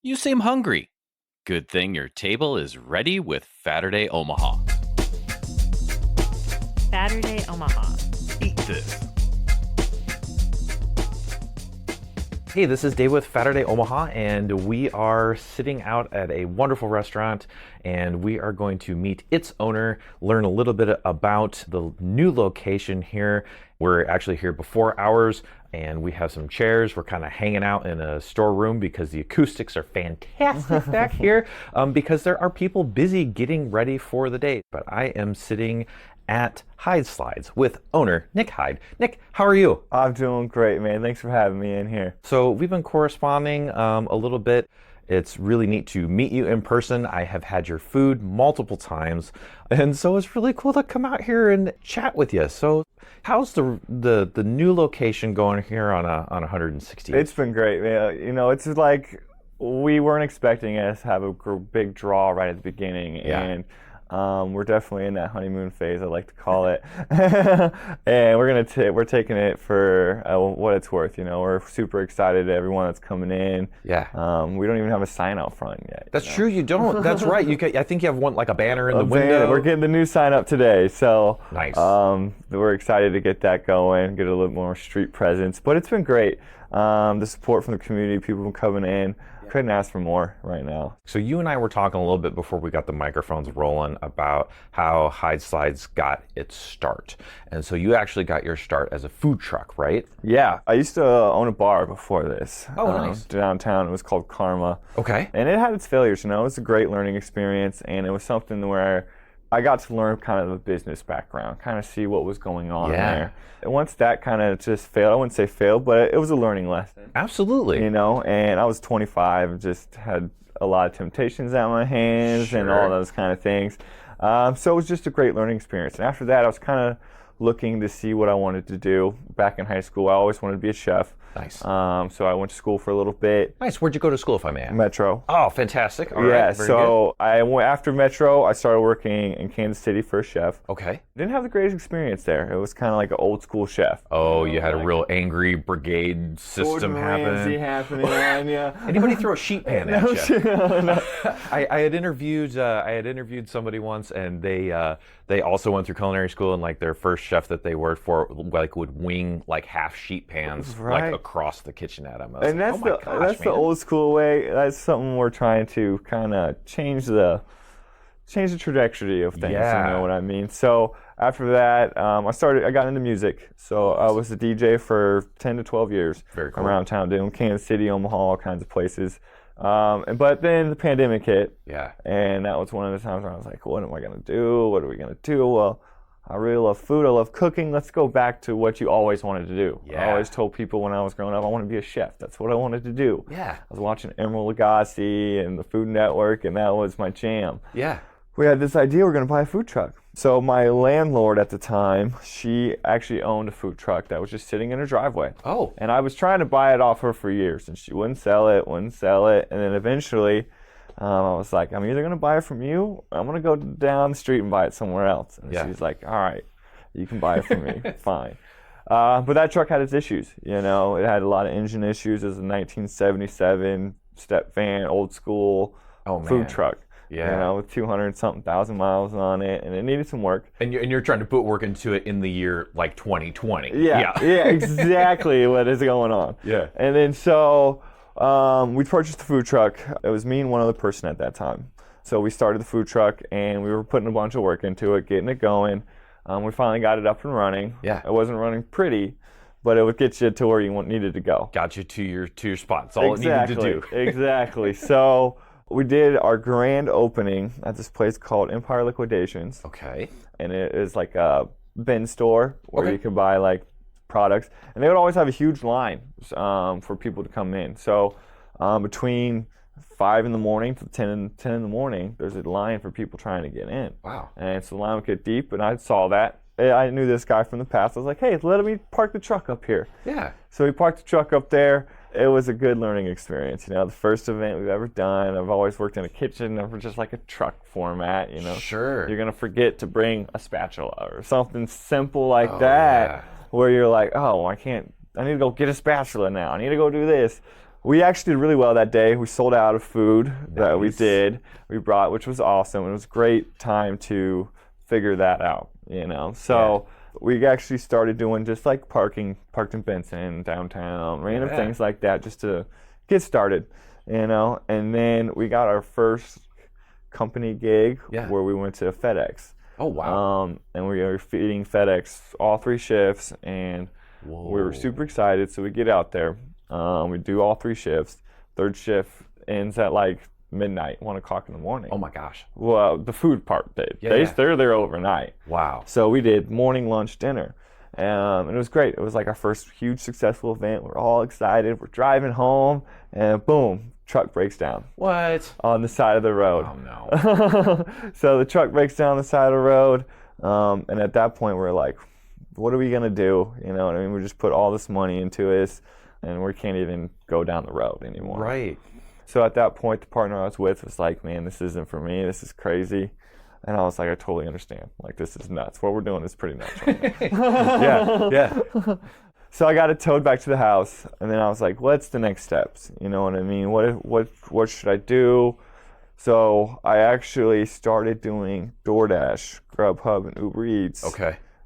You seem hungry. Good thing your table is ready with Saturday Omaha. Saturday Omaha. Eat this. Hey, this is Dave with Saturday Omaha, and we are sitting out at a wonderful restaurant, and we are going to meet its owner, learn a little bit about the new location here. We're actually here before hours, and we have some chairs. We're kind of hanging out in a storeroom because the acoustics are fantastic back here, because there are people busy getting ready for the day. But I am sitting at Hyde Slydes with owner Nick Hyde. Nick, how are you? I'm doing great, man. Thanks for having me in here. So we've been corresponding a little bit. It's really neat to meet you in person. I have had your food multiple times, and so it's really cool to come out here and chat with you. So how's the new location going here on 160? It's been great, man. You know, it's like we weren't expecting us to have a big draw right at the beginning, and we're definitely in that honeymoon phase, I like to call it. And we're taking it for what it's worth. You know, we're super excited. Everyone that's coming in. Yeah. We don't even have a sign out front yet. That's true. You don't. That's right. I think you have one, like a banner in the window. We're getting the new sign up today, so nice. We're excited to get that going, get a little more street presence. But it's been great. The support from the community, people coming in. Couldn't ask for more right now. So you and I were talking a little bit before we got the microphones rolling about how Hyde Slydes got its start. And so you actually got your start as a food truck, right? Yeah, I used to own a bar before this. Oh, nice. Downtown, it was called Karma. Okay. And it had its failures, you know. It was a great learning experience, and it was something where I got to learn kind of a business background, kind of see what was going on there. And once that kind of just failed, I wouldn't say failed, but it was a learning lesson. Absolutely. You know, and I was 25, just had a lot of temptations at my hands and all those kind of things. So it was just a great learning experience. And after that, I was kind of looking to see what I wanted to do. Back in high school, I always wanted to be a chef. Nice. So I went to school for a little bit. Nice. Where'd you go to school, if I may ask? Metro. Oh, fantastic. All yeah, right. Very so I went after Metro. I started working in Kansas City for a chef. Okay. Didn't have the greatest experience there. It was kind of like an old school chef. Oh, you had a real angry brigade system happening. on you. Anybody throw a sheet pan at you? No. I had interviewed somebody once, and they also went through culinary school, and like their first chef that they worked for like would wing like half sheet pans like across the kitchen at them. And that's the old school way. That's something we're trying to kind of change the trajectory of things. Yeah. You know what I mean? So after that, I got into music. So I was a DJ for 10 to 12 years. Very cool. Around town, doing Kansas City, Omaha, all kinds of places. But then the pandemic hit. Yeah. And that was one of the times where I was like, what am I going to do? What are we going to do? Well, I really love food. I love cooking. Let's go back to what you always wanted to do. Yeah. I always told people when I was growing up, I want to be a chef. That's what I wanted to do. Yeah. I was watching Emeril Lagasse and the Food Network, and that was my jam. Yeah. We had this idea, we're going to buy a food truck. So my landlord at the time, she actually owned a food truck that was just sitting in her driveway. Oh. And I was trying to buy it off her for years, and she wouldn't sell it. And then eventually, I was like, I'm either going to buy it from you, or I'm going to go down the street and buy it somewhere else. And she's like, all right, you can buy it from me. Fine. But that truck had its issues. You know, it had a lot of engine issues. It was a 1977 step van, old school food truck. Yeah. You know, with 200-something thousand miles on it, and it needed some work. And you're trying to put work into it in the year like 2020. Yeah, exactly what is going on. Yeah. And then so we purchased the food truck. It was me and one other person at that time. So we started the food truck, and we were putting a bunch of work into it, getting it going. We finally got it up and running. Yeah. It wasn't running pretty, but it would get you to where you needed to go. Got you to your spot. That's all it needed to do. Exactly. So we did our grand opening at this place called Empire Liquidations. Okay. And it is like a bin store where you can buy like products. And they would always have a huge line for people to come in. So between 5 in the morning to 10 in the morning, there's a line for people trying to get in. Wow. And so the line would get deep, and I saw that. I knew this guy from the past. I was like, hey, let me park the truck up here. Yeah. So we parked the truck up there. It was a good learning experience. You know, the first event we've ever done. I've always worked in a kitchen, never just like a truck format, you know. Sure. You're going to forget to bring a spatula or something simple like that, where you're like, oh, I need to go get a spatula now. I need to go do this. We actually did really well that day. We sold out of food that we Nice. did. We brought, which was awesome. It was a great time to figure that out, you know. So we actually started doing just like parked in Benson, downtown, random Yeah. things like that just to get started, you know. And then we got our first company gig where we went to FedEx. Oh, wow. And we were feeding FedEx all 3 shifts, and we were super excited. So we get out there. We do all 3 shifts. 3rd shift ends at like midnight, 1 o'clock in the morning. Oh my gosh. Well, the food part did. Yeah. They're there overnight. Wow. So we did morning, lunch, dinner. And it was great. It was like our first huge successful event. We're all excited. We're driving home, and boom, truck breaks down. What? On the side of the road. Oh no. So the truck breaks down the side of the road. And at that point, we're like, what are we going to do? You know what I mean? We just put all this money into this, and we can't even go down the road anymore. Right. So at that point, the partner I was with was like, man, this isn't for me. This is crazy. And I was like, I totally understand. Like, this is nuts. What we're doing is pretty nuts right now. Yeah. So I got it towed back to the house, and then I was like, what's the next steps? You know what I mean? What should I do? So I actually started doing DoorDash, Grubhub, and Uber Eats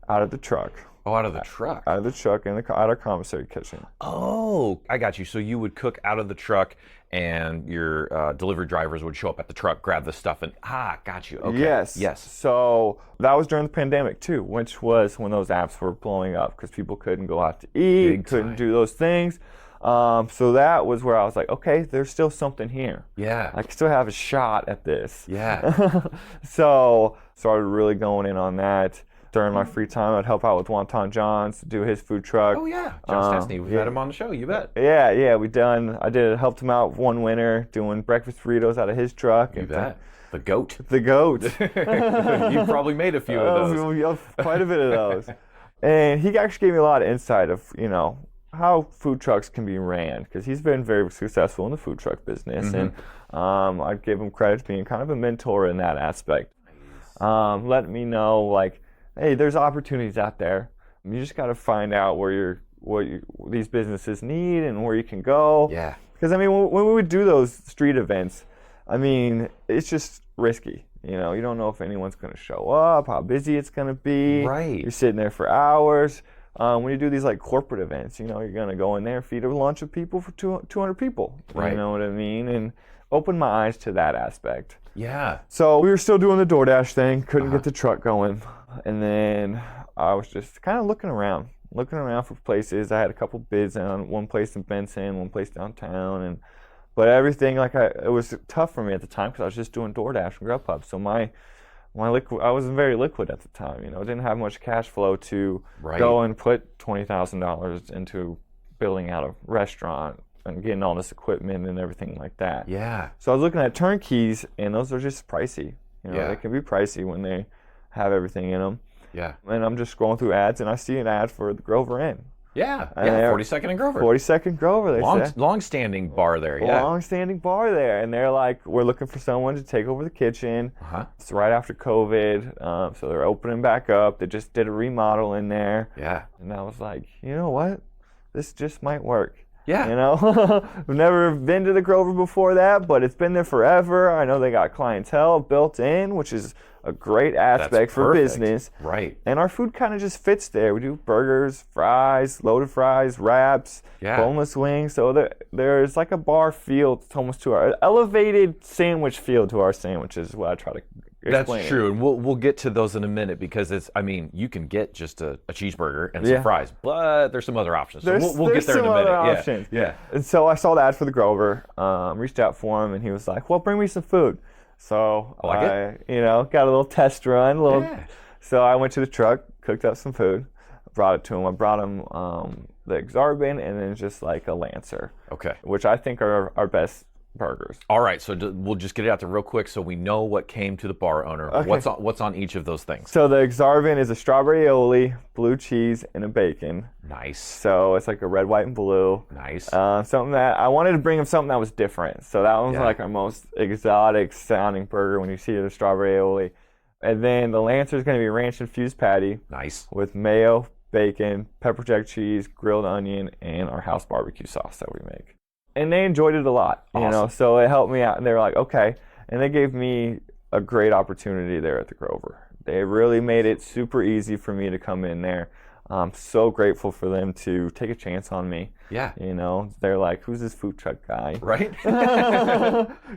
out of the truck. Oh, out of the truck. Out of the truck in out our commissary kitchen. Oh, I got you. So you would cook out of the truck, and your delivery drivers would show up at the truck, grab the stuff, and got you. Okay. Yes. So that was during the pandemic too, which was when those apps were blowing up because people couldn't go out to eat, couldn't do those things. So that was where I was like, okay, there's still something here. Yeah. I can still have a shot at this. Yeah. So started really going in on that. During my free time, I'd help out with Wonton John's to do his food truck. Oh yeah, John Stastny. We've had him on the show. You bet. Yeah, I helped him out one winter doing breakfast burritos out of his truck. You bet. The goat. The goat. You probably made a few of those. Quite a bit of those. And he actually gave me a lot of insight of, you know, how food trucks can be ran, because he's been very successful in the food truck business. And I'd give him credit for being kind of a mentor in that aspect. Letting me know, like, hey, there's opportunities out there. You just got to find out what these businesses need and where you can go. Yeah. Because I mean, when we would do those street events, I mean, it's just risky. You know, you don't know if anyone's going to show up, how busy it's going to be. Right. You're sitting there for hours. When you do these like corporate events, you know, you're going to go in there, feed a lunch of people for 200 people. Right. You know what I mean? And open my eyes to that aspect. Yeah. So we were still doing the DoorDash thing, couldn't get the truck going. And then I was just kind of looking around for places. I had a couple bids on one place in Benson, one place downtown, but everything, it was tough for me at the time because I was just doing DoorDash and Grubhub. So I wasn't very liquid at the time. You know, I didn't have much cash flow to go and put $20,000 into building out a restaurant and getting all this equipment and everything like that. Yeah. So I was looking at turnkeys, and those are just pricey. You know, Yeah. they can be pricey when they have everything in them. Yeah. And I'm just scrolling through ads, and I see an ad for the Grover Inn. Yeah. And Yeah. they're- 42nd and Grover. 42nd Grover, they say. Long-standing bar there. Yeah. Long-standing bar there. And they're like, we're looking for someone to take over the kitchen. It's right after COVID, so they're opening back up. They just did a remodel in there. Yeah. And I was like, you know what? This just might work. Yeah. You know, I've never been to the Grover before that, but it's been there forever. I know they got clientele built in, which is a great aspect for business. Right. And our food kind of just fits there. We do burgers, fries, loaded fries, wraps, boneless wings. So there's like a bar feel almost to our elevated sandwich feel to our sandwiches is what I try to explain. That's true, and we'll get to those in a minute because you can get just a cheeseburger and some fries, but there's some other options. So we'll get there in a minute. Options. Yeah. And so I saw the ad for the Grover, reached out for him, and he was like, well, bring me some food. So I got a little test run. So I went to the truck, cooked up some food, brought it to him. I brought him the Exarban and then just like a Lancer. Okay. Which I think are our best burgers. All right, so we'll just get it out there real quick so we know what came to the bar owner. Okay. What's on each of those things? So the Exarban is a strawberry aioli, blue cheese, and a bacon. Nice. So it's like a red, white, and blue. Nice. Something that I wanted to bring him something that was different. So that was like our most exotic sounding burger when you see the strawberry aioli. And then the Lancer is going to be ranch infused patty. Nice. With mayo, bacon, pepper jack cheese, grilled onion, and our house barbecue sauce that we make. and they enjoyed it a lot, you know, so it helped me out. And they were like, okay. And they gave me a great opportunity there at the Grover. They really made it super easy for me to come in there. I'm so grateful for them to take a chance on me. Yeah. You know, they're like, who's this food truck guy? Right?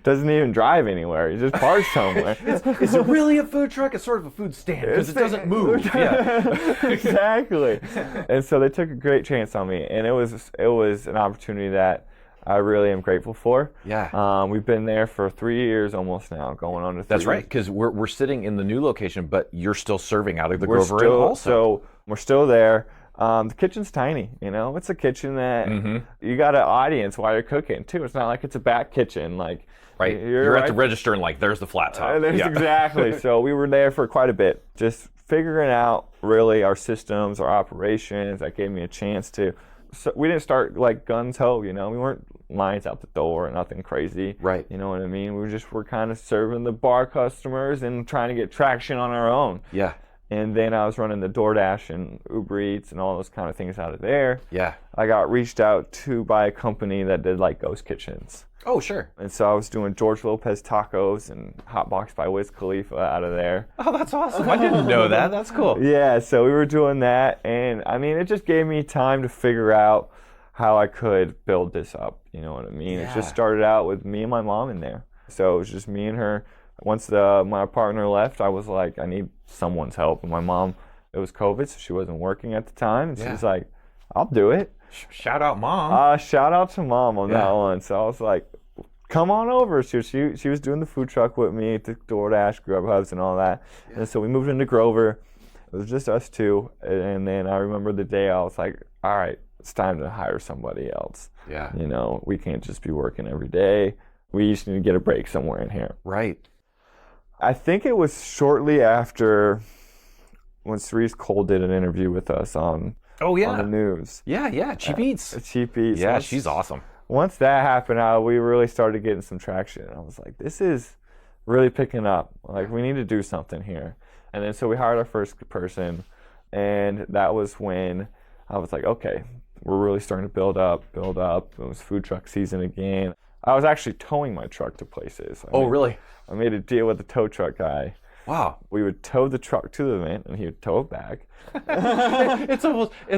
Doesn't even drive anywhere. He just parks somewhere. Is it really a food truck? It's sort of a food stand because it doesn't move. Yeah. Exactly. And so they took a great chance on me, and it was an opportunity that I really am grateful for. Yeah. We've been there for 3 years almost now, going on to 3 That's right, years. because we're sitting in the new location, but you're still serving out of the Grover Inn also. So we're still there. The kitchen's tiny, you know. It's a kitchen that you got an audience while you're cooking too. It's not like it's a back kitchen, like right. You're at the register and like there's the flat top. Exactly. So we were there for quite a bit, just figuring out really our systems, our operations. That gave me a chance to. So we didn't start like guns ho, you know. We weren't lines out the door, nothing crazy. Right. You know what I mean? We're kind of serving the bar customers and trying to get traction on our own. Yeah. And then I was running the DoorDash and Uber Eats and all those kind of things out of there. Yeah. I got reached out to by a company that did like ghost kitchens. Oh, sure. And so I was doing George Lopez tacos and Hotbox by Wiz Khalifa out of there. Oh, that's awesome. I didn't know that. That's cool. Yeah, so we were doing that. And I mean, it just gave me time to figure out how I could build this up. You know what I mean? Yeah. It just started out with me and my mom in there. So it was just me and her. Once my partner left, I was like, I need someone's help. And my mom, it was COVID, so she wasn't working at the time. And she was like, I'll do it. Shout out, Mom. Shout out to Mom on that one. So I was like, come on over. She was doing the food truck with me, the DoorDash, Grubhubs, and all that. Yeah. And so we moved into Grover. It was just us two. And then I remember the day I was like, all right, it's time to hire somebody else. Yeah. You know, we can't just be working every day. We just need to get a break somewhere in here. Right. I think it was shortly after when Cerise Cole did an interview with us on the news. Yeah, Cheap Eats. Cheap Eats. Yeah, she's awesome. Once that happened, we really started getting some traction. I was like, this is really picking up. Like, we need to do something here. And then so we hired our first person, and that was when I was like, okay, we're really starting to build up. It was food truck season again. I was actually towing my truck to places. Really? I made a deal with the tow truck guy. Wow. We would tow the truck to the event, and he would tow it back. It's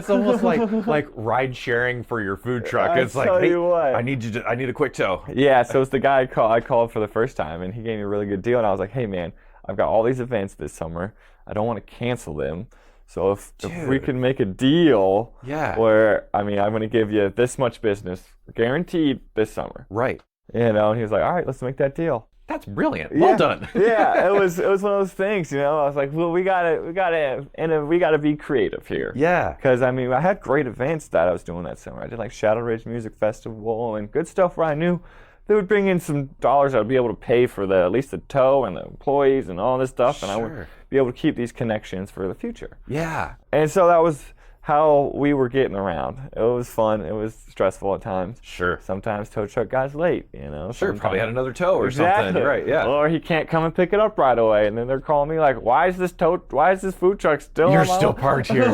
almost like ride sharing for your food truck. It's like, hey, I need a quick tow. Yeah, so it's the guy I called for the first time, and he gave me a really good deal. And I was like, hey man, I've got all these events this summer. I don't want to cancel them. So if we can make a deal where, I mean, I'm going to give you this much business guaranteed this summer. Right. You know, and he was like, all right, let's make that deal. That's brilliant. Well done. Yeah, it was one of those things, you know. I was like, well, we gotta be creative here. Yeah. Because I mean, I had great events that I was doing that summer. I did like Shadow Ridge Music Festival and good stuff where I knew they would bring in some dollars. I'd be able to pay for at least the tow and the employees and all this stuff, and I would be able to keep these connections for the future. Yeah. And so that was how we were getting around. It was fun. It was stressful at times. Sure. Sometimes tow truck guy's late, you know. Sure, probably had another tow or something. Right, yeah. Or he can't come and pick it up right away, and then they're calling me like, why is this food truck still You're still parked here.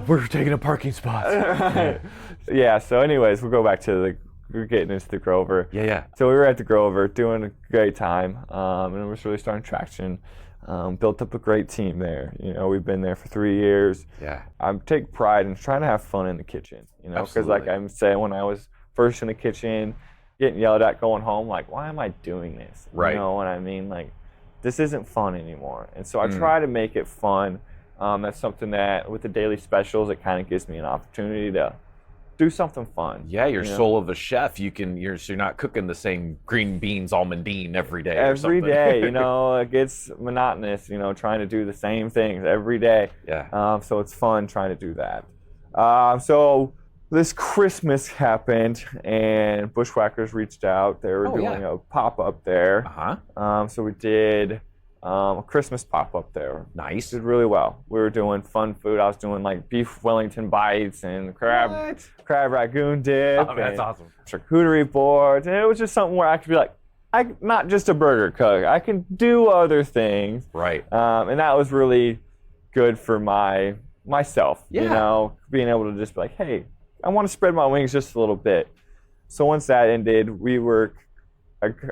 We're taking a parking spot. Right. Yeah, so anyways, we'll go back to we're getting into the Grover. Yeah. So we were at the Grover doing a great time, and it was really starting traction. Built up a great team there. You know, we've been there for 3 years. Yeah. I take pride in trying to have fun in the kitchen. You know, because like I'm saying, when I was first in the kitchen, getting yelled at going home, like, why am I doing this? Right. You know what I mean? Like, this isn't fun anymore. And so I try to make it fun. That's something that with the daily specials, it kind of gives me an opportunity to do something fun. Yeah, you're soul of a chef. You're not cooking the same green beans almondine every day. Every day, you know, it gets monotonous, you know, trying to do the same things every day. Yeah. So it's fun trying to do that. So this Christmas happened, and Bushwhackers reached out. They were doing a pop-up there. So we did a Christmas pop-up there. Nice. Did really well. We were doing fun food. I was doing like beef Wellington bites and crab ragoon dip. Oh, that's awesome. Charcuterie boards. And it was just something where I could be like, I'm not just a burger cook. I can do other things. Right. And that was really good for myself. You know, being able to just be like, hey, I want to spread my wings just a little bit. So once that ended,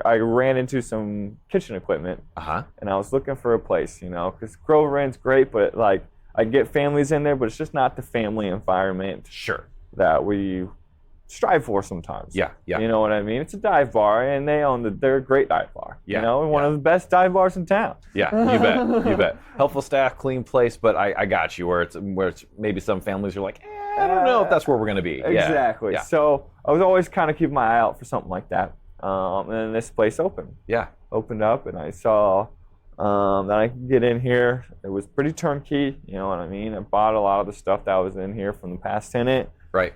I ran into some kitchen equipment, and I was looking for a place, because Grover Inn's great, but like I get families in there, but it's just not the family environment that we strive for sometimes. Yeah. You know what I mean? It's a dive bar, and they're a great dive bar. Yeah. One of the best dive bars in town. Yeah, you bet. Helpful staff, clean place, but I got you. Where it's maybe some families are like, I don't know if that's where we're gonna be. Exactly. Yeah. So I was always kind of keeping my eye out for something like that. And then this place opened. Yeah. Opened up, and I saw that I could get in here. It was pretty turnkey. You know what I mean? I bought a lot of the stuff that was in here from the past tenant. Right.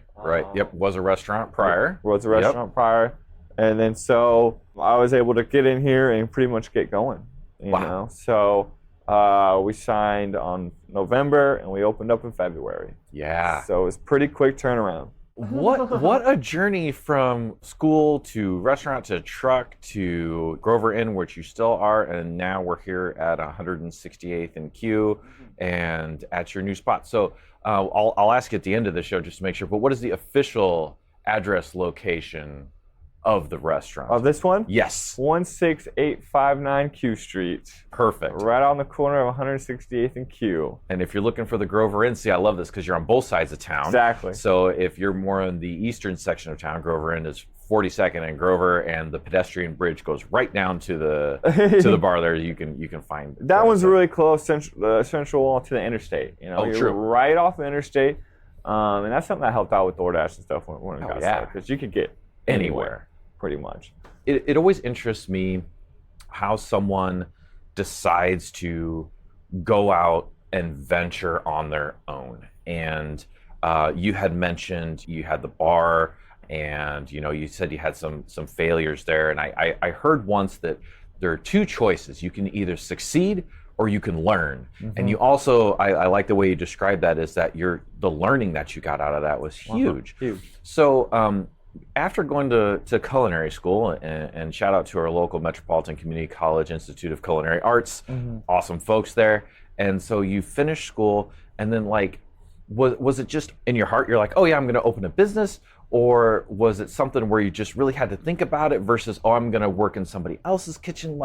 Yep. Was a restaurant prior. Prior. And then so I was able to get in here and pretty much get going. You know? So we signed on November, and we opened up in February. Yeah. So it was pretty quick turnaround. What a journey from school to restaurant to truck to Grover Inn, which you still are, and now we're here at 168th and Q, and at your new spot. So I'll ask you at the end of the show just to make sure. But what is the official address location of the restaurant? Of this one? Yes. 16859 Q Street. Perfect. Right on the corner of 168th and Q. And if you're looking for the Grover Inn, see, I love this because you're on both sides of town. Exactly. So if you're more in the eastern section of town, Grover Inn is 42nd and Grover, and the pedestrian bridge goes right down to the bar there. You can find that one's really close, central to the interstate. You're true. right off the interstate, and that's something that helped out with DoorDash and stuff when it got started, because you could get anywhere. Pretty much. It always interests me how someone decides to go out and venture on their own. And you had mentioned you had the bar, and you said you had some failures there. And I heard once that there are two choices. You can either succeed or you can learn. And you also, I like the way you described that, is that the learning that you got out of that was huge. Huge. So after going to culinary school, and shout out to our local Metropolitan Community College Institute of Culinary Arts, awesome folks there. And so you finished school, and then was it just in your heart, you're like, oh yeah, I'm gonna open a business? Or was it something where you just really had to think about it versus, oh, I'm gonna work in somebody else's kitchen?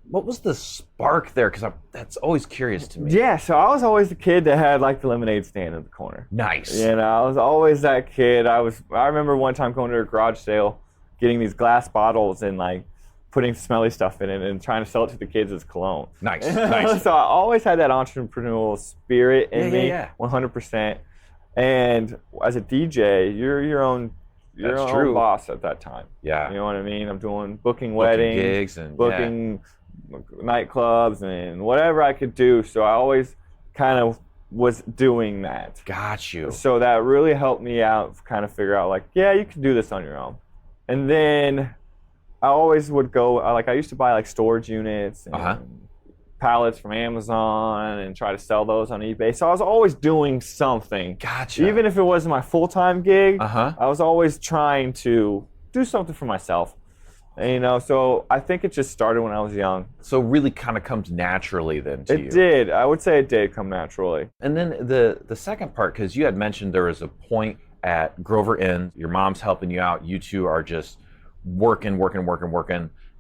What was the spark there? Because that's always curious to me. Yeah, so I was always the kid that had the lemonade stand in the corner. Nice. I was always that kid. I remember one time going to a garage sale, getting these glass bottles and putting smelly stuff in it and trying to sell it to the kids as cologne. Nice. So I always had that entrepreneurial spirit in me, 100%. And as a DJ, you're your own boss at that time. Yeah. You know what I mean? I'm booking weddings, gigs, and booking nightclubs, and whatever I could do. So I always kind of was doing that. Got you. So that really helped me out, kind of figure out you can do this on your own. And then I always would go, I used to buy storage units and pallets from Amazon and try to sell those on eBay. So I was always doing something. Gotcha. Even if it wasn't my full-time gig, I was always trying to do something for myself. And, so I think it just started when I was young. So really kind of comes naturally then to you. It did. I would say it did come naturally. And then the second part, because you had mentioned there was a point at Grover Inn, your mom's helping you out, you two are just working.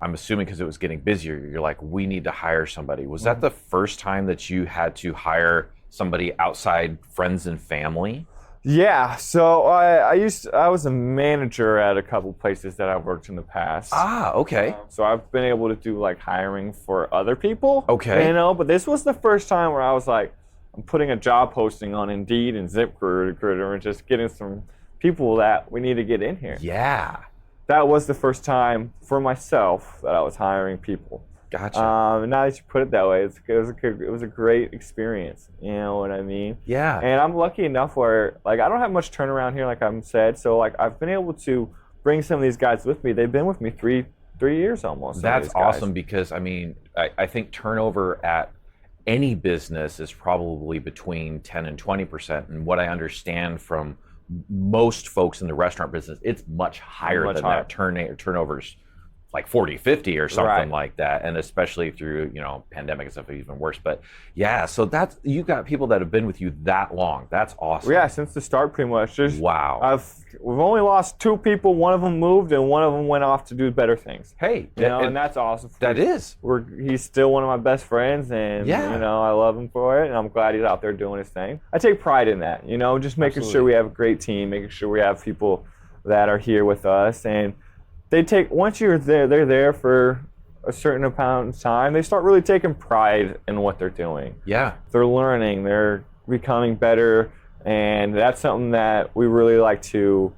I'm assuming because it was getting busier, you're like, we need to hire somebody. Was that the first time that you had to hire somebody outside friends and family? Yeah, so I was a manager at a couple places that I've worked in the past. Ah, okay. So I've been able to do hiring for other people. Okay. But this was the first time where I was I'm putting a job posting on Indeed and ZipRecruiter and just getting some people that we need to get in here. Yeah. That was the first time for myself that I was hiring people. Gotcha. And now that you put it that way, it was a great experience. You know what I mean? Yeah. And I'm lucky enough where I don't have much turnaround here, like I'm said. So I've been able to bring some of these guys with me. They've been with me three years almost. That's awesome because I think turnover at any business is probably between 10 and 20%. And what I understand from most folks in the restaurant business, it's much higher than that. Turnovers like 40, 50 or something Right. like that. And especially through, pandemic and stuff, even worse. But yeah, so you got people that have been with you that long. That's awesome. Yeah, since the start, pretty much. Wow. We've only lost 2 people. One of them moved, and one of them went off to do better things. Hey, and that's awesome. That is. He's still one of my best friends, and I love him for it, and I'm glad he's out there doing his thing. I take pride in that, just making sure we have a great team, making sure we have people that are here with us, and once you're there, they're there for a certain amount of time, they start really taking pride in what they're doing. Yeah. They're learning, they're becoming better, and that's something that we really like to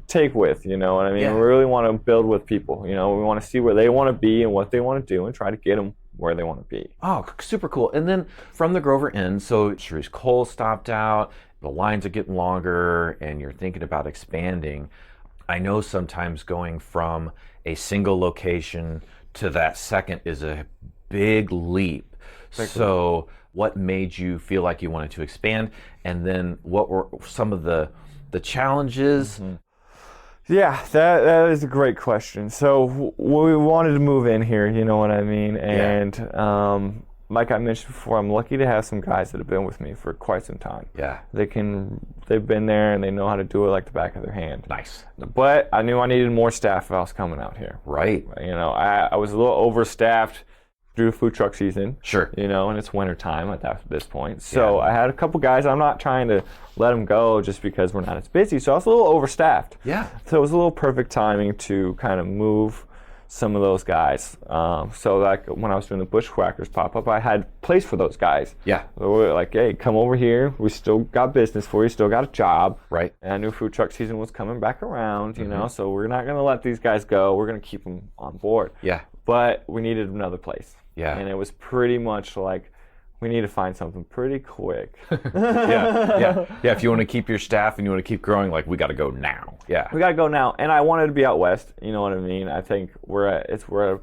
take with, you know what I mean? Yeah. We really want to build with people, we want to see where they want to be and what they want to do and try to get them where they want to be. Oh, super cool. And then from the Grover Inn, so Cherie's Cole stopped out, the lines are getting longer, and you're thinking about expanding. I know sometimes going from a single location to that second is a big leap. So what made you feel like you wanted to expand? And then what were some of the challenges? Mm-hmm. Yeah, that is a great question. So we wanted to move in here, you know what I mean? And like I mentioned before, I'm lucky to have some guys that have been with me for quite some time. Yeah. They've been there and they know how to do it like the back of their hand. Nice. But I knew I needed more staff if I was coming out here. Right. I was a little overstaffed through food truck season. Sure. And it's winter time at this point. So I had a couple guys. I'm not trying to let them go just because we're not as busy. So I was a little overstaffed. Yeah. So it was a little perfect timing to kind of move some of those guys. So like when I was doing the Bushwhackers pop-up, I had place for those guys. Yeah. So we were like, hey, come over here. We still got business for you, still got a job. Right. And I knew food truck season was coming back around, so we're not going to let these guys go. We're going to keep them on board. Yeah. But we needed another place. Yeah. And it was pretty much like, we need to find something pretty quick. Yeah. If you want to keep your staff and you want to keep growing, like, we got to go now. Yeah. We got to go now. And I wanted to be out west. You know what I mean? I think we're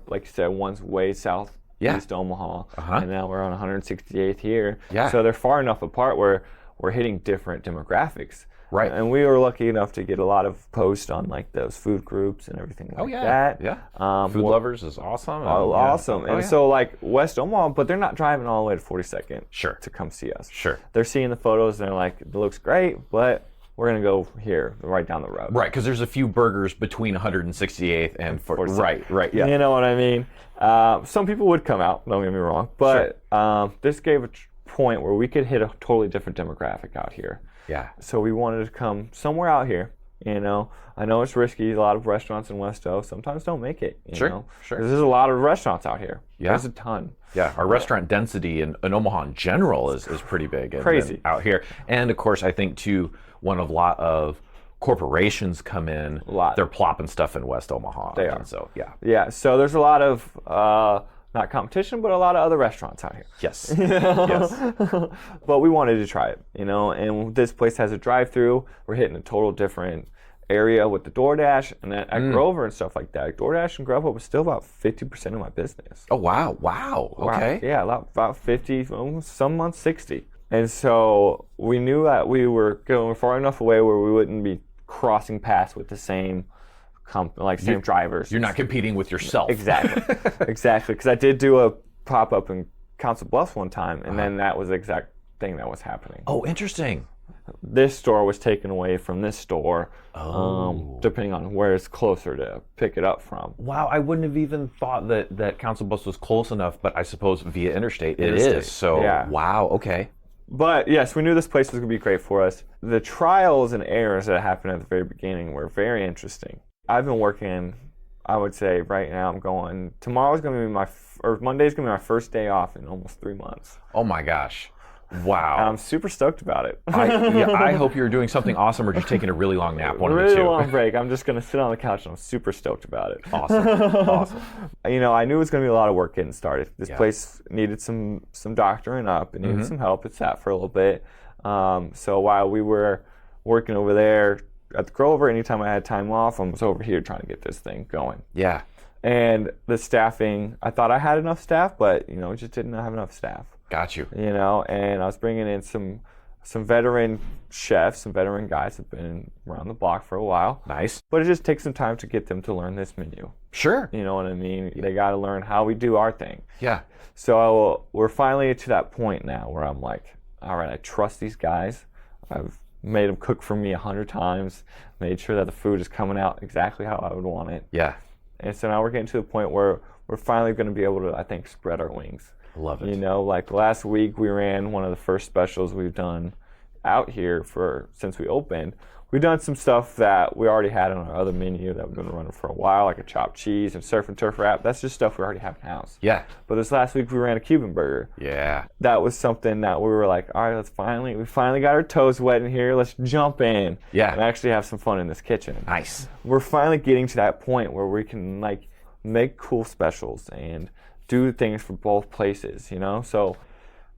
like you said, one's way south east Omaha. And now we're on 168th here. Yeah. So they're far enough apart where we're hitting different demographics. Right. And we were lucky enough to get a lot of posts on like those food groups and everything like that. Yeah. Food Lovers is awesome. Awesome. And so like West Omaha, but they're not driving all the way to 42nd to come see us. Sure. They're seeing the photos and they're like, it looks great, but we're going to go here, right down the road. Right, because there's a few burgers between 168th and 42nd. Right. Yeah. You know what I mean? Some people would come out, don't get me wrong, but this gave a point where we could hit a totally different demographic out here. Yeah. So we wanted to come somewhere out here. I know it's risky. A lot of restaurants in West O sometimes don't make it. Sure. There's a lot of restaurants out here. Yeah. There's a ton. Yeah, our restaurant density in Omaha in general is pretty big. Crazy. Out here. And of course, I think too, when a lot of corporations come in, they're plopping stuff in West Omaha. They are. So, yeah. Yeah, so there's a lot of, not competition, but a lot of other restaurants out here. Yes. Yes. But we wanted to try it, and this place has a drive-through. We're hitting a total different area with the DoorDash and at Grover and stuff like that. DoorDash and Grubhub was still about 50% of my business. Oh, wow. Okay. Yeah, about 50, some months 60. And so we knew that we were going far enough away where we wouldn't be crossing paths with the same same drivers. You're not competing with yourself. Exactly. Because I did do a pop-up in Council Bluffs one time, and then that was the exact thing that was happening. Oh, interesting. This store was taken away from this store, depending on where it's closer to pick it up from. Wow, I wouldn't have even thought that Council Bluffs was close enough, but I suppose via interstate it is. So, wow, okay. But yes, we knew this place was going to be great for us. The trials and errors that happened at the very beginning were very interesting. I've been working, I would say right now tomorrow's going to be Monday's going to be my first day off in almost 3 months. Oh my gosh. Wow. And I'm super stoked about it. I hope you're doing something awesome or just taking a really long nap, one of the two. Really long break. I'm just going to sit on the couch and I'm super stoked about it. Awesome. I knew it was going to be a lot of work getting started. This place needed some doctoring up. It needed some help. It sat for a little bit. So while we were working over there at the Grover, anytime I had time off, I was over here trying to get this thing going. Yeah. And the staffing, I thought I had enough staff, but, just didn't have enough staff. Got you. And I was bringing in some some veteran chefs, some veteran guys have been around the block for a while. Nice. But it just takes some time to get them to learn this menu. Sure. You know what I mean? They got to learn how we do our thing. Yeah. So we're finally to that point now where I'm like, all right, I trust these guys. I've made them cook for me 100 times, made sure that the food is coming out exactly how I would want it. Yeah. And so now we're getting to the point where we're finally going to be able to, I think, spread our wings. Love it. You know, like last week we ran one of the first specials we've done out here since we opened. We've done some stuff that we already had on our other menu that we've been running for a while, like a chopped cheese and surf and turf wrap. That's just stuff we already have in house. Yeah. But this last week we ran a Cuban burger. Yeah. That was something that we were like, all right, we finally got our toes wet in here. Let's jump in. Yeah. And actually have some fun in this kitchen. Nice. We're finally getting to that point where we can like make cool specials and do things for both places, you know? So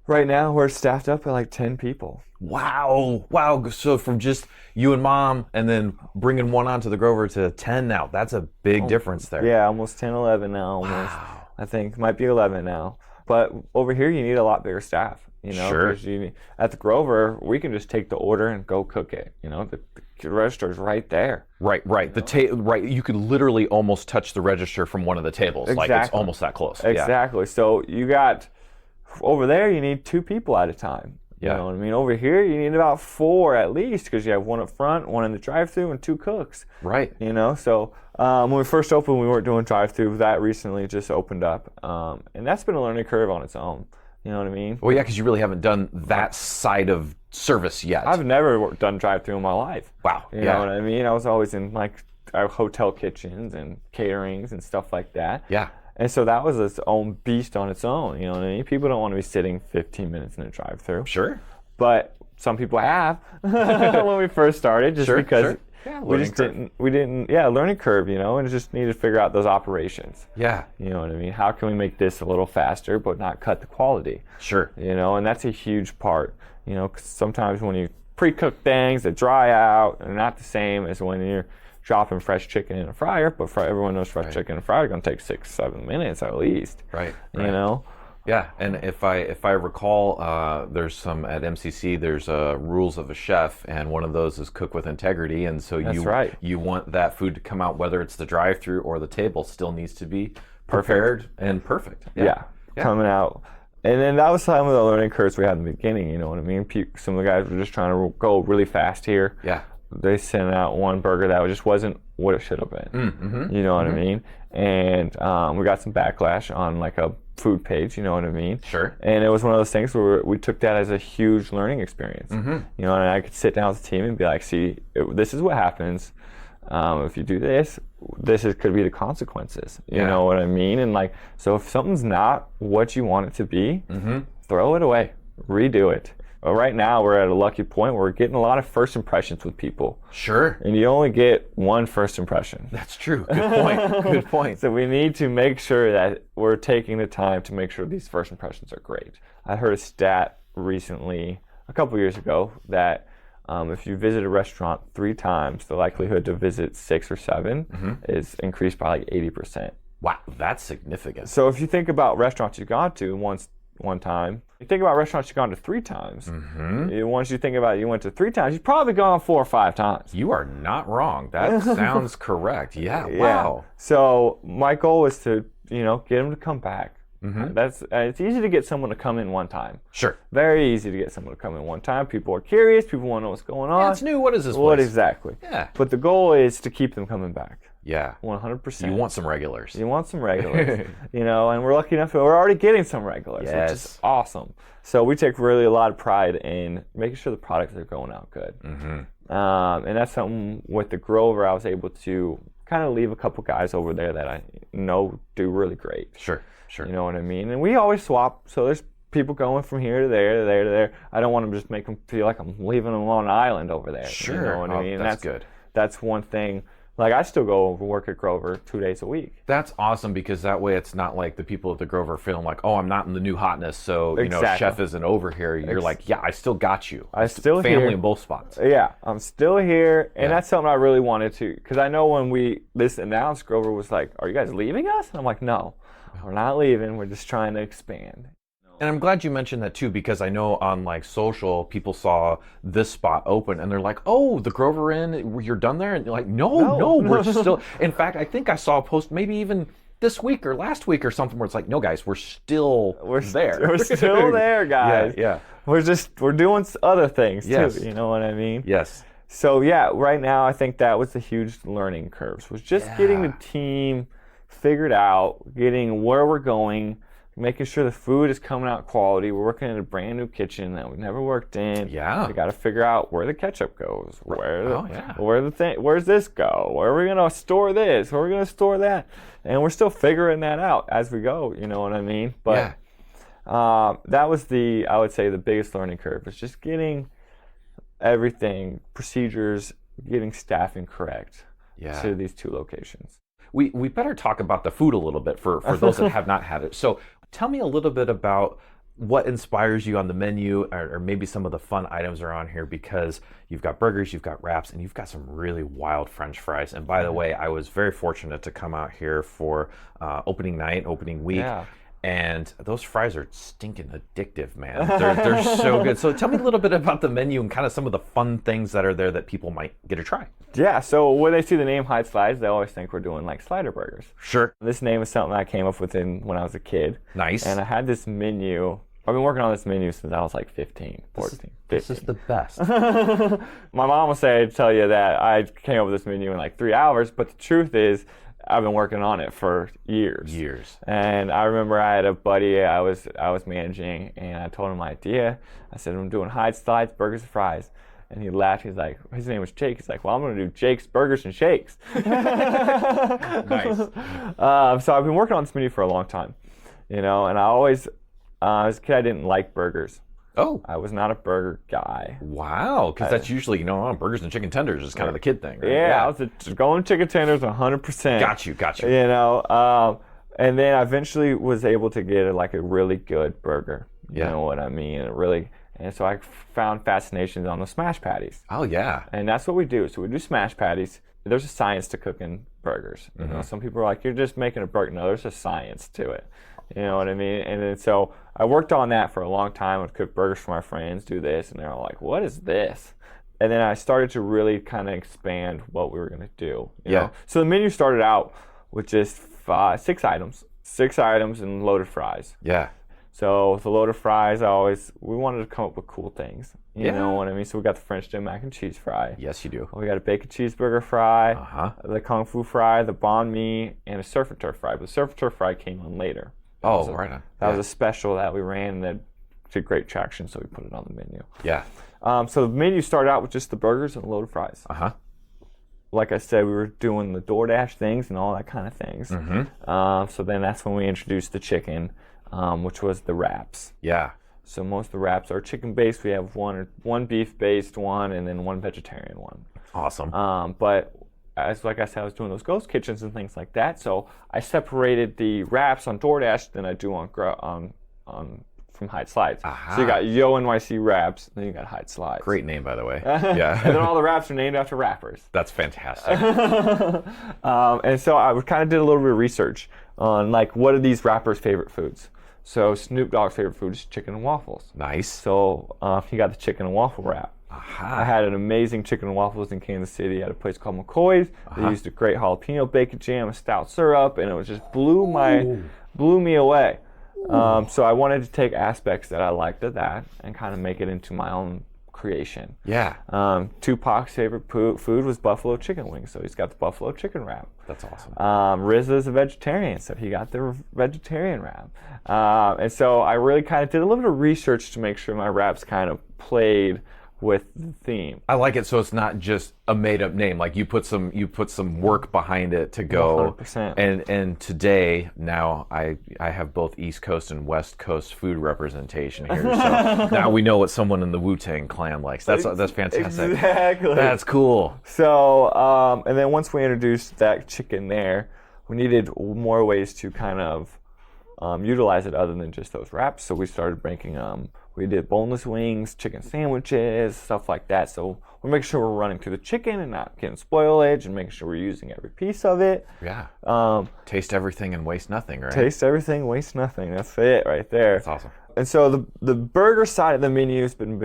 right now we're staffed up at like 10 people. Wow. So from just you and Mom and then bringing one onto the Grover to 10 now, that's a big difference there. Yeah, almost 10, 11 now. Almost. Wow. I think might be 11 now. But over here you need a lot bigger staff, you know? Sure. At the Grover, we can just take the order and go cook it, you know? The register's right there. Right. Right. You could literally almost touch the register from one of the tables. Exactly. Like it's almost that close. Exactly. So you got over there, you need 2 people at a time. Yeah. You know what I mean? Over here, you need about 4 at least because you have one up front, one in the drive-thru, and 2 cooks. Right. You know, so when we first opened, we weren't doing drive-thru. That recently just opened up, and that's been a learning curve on its own. You know what I mean? Well, yeah, because you really haven't done that side of service yet. I've never done drive-thru in my life. Wow. You know what I mean? I was always in like hotel kitchens and caterings and stuff like that. Yeah. And so that was its own beast on its own. You know what I mean? People don't want to be sitting 15 minutes in a drive-thru. Sure. But some people have when we first started, just because Yeah, we didn't, learning curve, you know, and just needed to figure out those operations. Yeah. You know what I mean? How can we make this a little faster but not cut the quality? Sure. You know, and that's a huge part, you know, 'cause sometimes when you pre-cook things that dry out, they're not the same as when you're dropping fresh chicken in a fryer, but everyone knows fresh chicken in a fryer is going to take 6-7 minutes at least. Right. You know? Yeah, and if I recall, there's some at MCC. There's rules of a chef, and one of those is cook with integrity. And so you want that food to come out, whether it's the drive-through or the table, still needs to be prepared and perfect. Yeah, coming out. And then that was some of the learning curves we had in the beginning. You know what I mean? Some of the guys were just trying to go really fast here. Yeah. They sent out one burger that just wasn't what it should have been. Mm-hmm. You know what I mean? And we got some backlash on like a food page, you know what I mean? Sure. And it was one of those things where we took that as a huge learning experience. Mm-hmm. You know, and I could sit down with the team and be like, see, this is what happens. If you do this, could be the consequences. You know what I mean? And like, so if something's not what you want it to be, throw it away, redo it. But right now, we're at a lucky point where we're getting a lot of first impressions with people. Sure. And you only get one first impression. That's true. Good point. Good point. So we need to make sure that we're taking the time to make sure these first impressions are great. I heard a stat recently, a couple years ago, that if you visit a restaurant 3 times, the likelihood to visit 6 or 7 is increased by like 80%. Wow, that's significant. So if you think about restaurants you've gone to one time, you think about restaurants you've gone to 3 times. Once you think about it, you went to 3 times, you've probably gone 4 or 5 times. You are not wrong. That sounds correct. Yeah. Wow. So my goal is to, get them to come back. It's easy to get someone to come in one time. Sure. Very easy to get someone to come in one time. People are curious. People want to know what's going on. Yeah, it's new. What is this place? What exactly? Yeah. But the goal is to keep them coming back. Yeah. 100%. You want some regulars. You want some regulars. And we're lucky enough that we're already getting some regulars, which is awesome. So we take really a lot of pride in making sure the products are going out good. And that's something with the Grover I was able to kind of leave a couple guys over there that I know do really great. Sure. You know what I mean? And we always swap. So there's people going from here to there, to there, to there. I don't want to just make them feel like I'm leaving them on an island over there. Sure. You know what I mean? That's good. That's one thing. Like, I still go work at Grover 2 days a week. That's awesome, because that way it's not like the people at the Grover feeling like, oh, I'm not in the new hotness, so, chef isn't over here. You're like, yeah, I still got you. I still family here. in both spots. Yeah, I'm still here, and that's something I really wanted to, because I know when this announced, Grover was like, are you guys leaving us? And I'm like, no, we're not leaving. We're just trying to expand. And I'm glad you mentioned that too, because I know on like social, people saw this spot open and they're like, "Oh, the Grover Inn, you're done there?" And you're like, "No, we're still." In fact, I think I saw a post maybe even this week or last week or something where it's like, "No, guys, we're still there. We're still there, guys. Yeah. We're doing other things Yes. too. You know what I mean? Yes. So yeah, right now I think that was the huge learning curve. Was just getting the team figured out, getting where we're going, making sure the food is coming out quality. We're working in a brand new kitchen that we've never worked in. Yeah. We got to figure out where the ketchup goes. Where's this go? Where are we gonna store this? Where are we gonna store that? And we're still figuring that out as we go. You know what I mean? But that was I would say the biggest learning curve was just getting everything, procedures, getting staffing correct to these 2 locations. We better talk about the food a little bit for those that have not had it. So tell me a little bit about what inspires you on the menu, or maybe some of the fun items are on here, because you've got burgers, you've got wraps, and you've got some really wild French fries. And by the way, I was very fortunate to come out here for opening night, opening week. Yeah. And those fries are stinking addictive, man. They're so good. So tell me a little bit about the menu and kind of some of the fun things that are there that people might get a try. Yeah, so when they see the name Hyde Slydes, they always think we're doing like slider burgers. Sure. This name is something I came up with when I was a kid. Nice. And I had this menu. I've been working on this menu since I was like 15, 14, 15. This is the best. My mom will tell you that I came up with this menu in like 3 hours, but the truth is, I've been working on it for years. And I remember I had a buddy I was managing, and I told him my idea. I said, I'm doing Hyde Slydes, burgers and fries. And he laughed. He's like, his name was Jake. He's like, well, I'm going to do Jake's Burgers and Shakes. Nice. So I've been working on this menu for a long time, and I always, as a kid, I didn't like burgers. Oh. I was not a burger guy. Wow, because that's usually, burgers and chicken tenders is kind of the kid thing, right? Yeah, I was going chicken tenders 100%. Got you. And then I eventually was able to get a really good burger. You Yeah. know what I mean? And so I found fascinations on the smash patties. Oh, yeah. And that's what we do. So we do smash patties. There's a science to cooking burgers. Some people are like, you're just making a burger. No, there's a science to it. You know what I mean? And then so I worked on that for a long time. I'd cook burgers for my friends, do this, and they're all like, what is this? And then I started to really kind of expand what we were going to do. You know? So the menu started out with just 6 items and loaded fries. Yeah. So with the loaded fries, we wanted to come up with cool things. You know what I mean? So we got the French dip mac and cheese fry. Yes, you do. We got a bacon cheeseburger fry, Uh-huh. the kung fu fry, the banh mi, and a surf and turf fry. But the surf and turf fry came on later. Right on. That was a special that we ran and that did great traction, so we put it on the menu. Yeah. So the menu started out with just the burgers and the loaded fries. Uh-huh. Like I said, we were doing the DoorDash things and all that kind of things. So then that's when we introduced the chicken, which was the wraps. Yeah. So most of the wraps are chicken-based. We have one beef-based one and then one vegetarian one. Awesome. But like I said, I was doing those ghost kitchens and things like that. So I separated the wraps on DoorDash than I do from Hyde Slydes. So you got Yo NYC wraps, and then you got Hyde Slydes. Great name, by the way. Yeah. And then all the wraps are named after rappers. That's fantastic. And so I kind of did a little bit of research on what are these rappers' favorite foods. So Snoop Dogg's favorite food is chicken and waffles. Nice. So he got the chicken and waffle wrap. Aha. I had an amazing chicken and waffles in Kansas City at a place called McCoy's. They used a great jalapeno bacon jam, a stout syrup, and it was just blew me away. So I wanted to take aspects that I liked of that and kind of make it into my own creation. Yeah. Tupac's favorite food was buffalo chicken wings, so he's got the buffalo chicken wrap. That's awesome. RZA's a vegetarian, so he got the vegetarian wrap. And so I really kind of did a little bit of research to make sure my wraps kind of played with the theme. I like it, so it's not just a made-up name. Like you put some work behind it to go. 100%. And today now I have both East Coast and West Coast food representation here. So now we know what someone in the Wu-Tang Clan likes. That's fantastic. Exactly. That's cool. So and then once we introduced that chicken there, we needed more ways to kind of utilize it other than just those wraps. So we started making we did boneless wings, chicken sandwiches, stuff like that. So we're making sure we're running through the chicken and not getting spoilage, and making sure we're using every piece of it. Yeah. Taste everything and waste nothing, right? Taste everything, waste nothing. That's it right there. That's awesome. And so the burger side of the menu has been